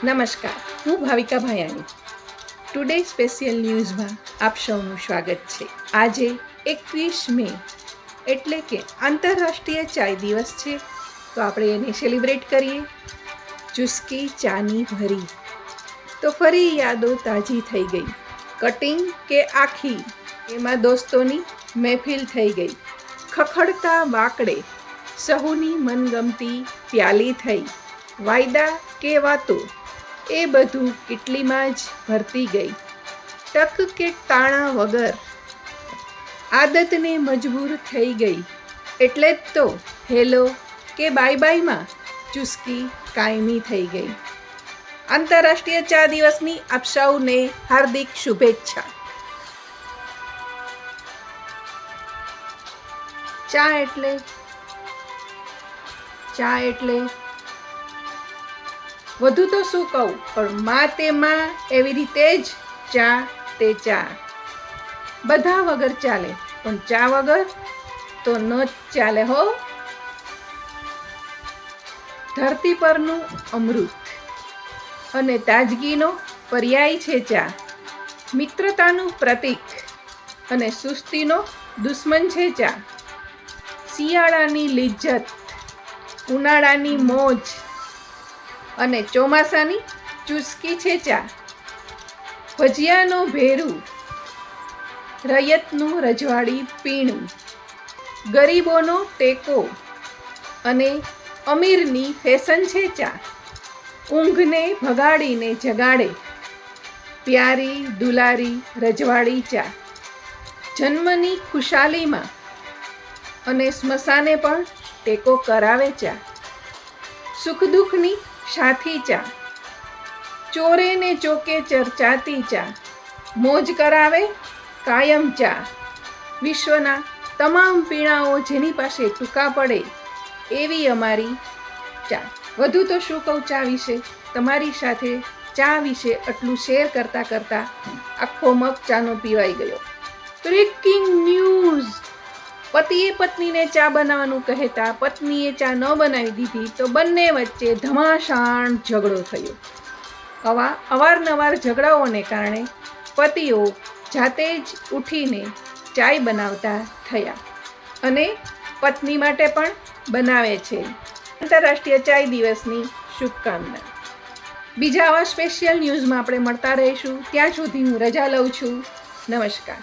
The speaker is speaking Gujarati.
નમસ્કાર, હું ભાવિકા ભાયાણી. ટુડે સ્પેશિયલ ન્યૂઝમાં આપ સૌનું સ્વાગત છે. આજે 21 મે એટલે કે આંતરરાષ્ટ્રીય ચાય દિવસ છે, તો આપણે એને સેલિબ્રેટ કરીએ. ચુસ્કી ચાની ભરી તો ફરી યાદો તાજી થઈ ગઈ. કટિંગ કે આખી એમાં દોસ્તોની મહેફિલ થઈ ગઈ. ખખડતા બાકડે સહુની મનગમતી પ્યાલી થઈ. વાયદા કે વાતો એ બધું કેટલીમાં જ ભરતી ગઈ. ટક કે તાણા વગર આદતને મજબૂર થઈ ગઈ. એટલે જ તો હેલો કે બાય બાયમાં ચુસ્કી કાયમી થઈ ગઈ. આંતરરાષ્ટ્રીય ચા દિવસની આપ સૌને હાર્દિક શુભેચ્છા. ચા એટલે વધુ તો શું કહું, પણ માં તે માં એવી રીતે જ ચા તે ચા. બધા વગર ચાલે, પણ ચા વગર તો ન જ ચાલે હો. ધરતી પરનું અમૃત અને તાજગીનો પર્યાય છે ચા. મિત્રતાનું પ્રતીક અને સુસ્તીનો દુશ્મન છે ચા. શિયાળાની લિજ્જત, ઉનાળાની મોજ અને ચોમાસાની ચુસ્કી છે ચા. ભજીયાનો ભેરું, રૈયતનું રજવાડી પીણું, ગરીબોનો ટેકો અને અમીરની ફેશન છે ચા. ઊંઘને ભગાડીને જગાડે પ્યારી દુલારી રજવાડી ચા. જન્મની ખુશાલીમાં અને સ્મશાને પણ ટેકો કરાવે ચા. સુખ દુઃખની સાથી ચા. ચોરે ને ચોકે ચર્ચાતી ચા. મોજ કરાવે કાયમ ચા. વિશ્વના તમામ પીણાઓ જેની પાસે ટૂંકા પડે એવી અમારી ચા. વધુ તો શું કહું ચા વિશે. તમારી સાથે ચા વિશે આટલું શેર કરતાં કરતાં આખો મગ ચાનો પીવાઈ ગયો. Breaking news! પતિએ પત્નીને ચા બનાવવાનું કહેતા પત્નીએ ચા ન બનાવી દીધી તો બંને વચ્ચે ધમાસાણ ઝઘડો થયો. અવારનવાર ઝઘડાઓને કારણે પતિઓ જાતે જ ઉઠીને ચાય બનાવતા થયા અને પત્ની માટે પણ બનાવે છે. આંતરરાષ્ટ્રીય ચાય દિવસની શુભકામના. બીજા આવા સ્પેશિયલ ન્યૂઝમાં આપણે મળતા રહીશું. ત્યાં સુધી હું રજા લઉં છું. નમસ્કાર.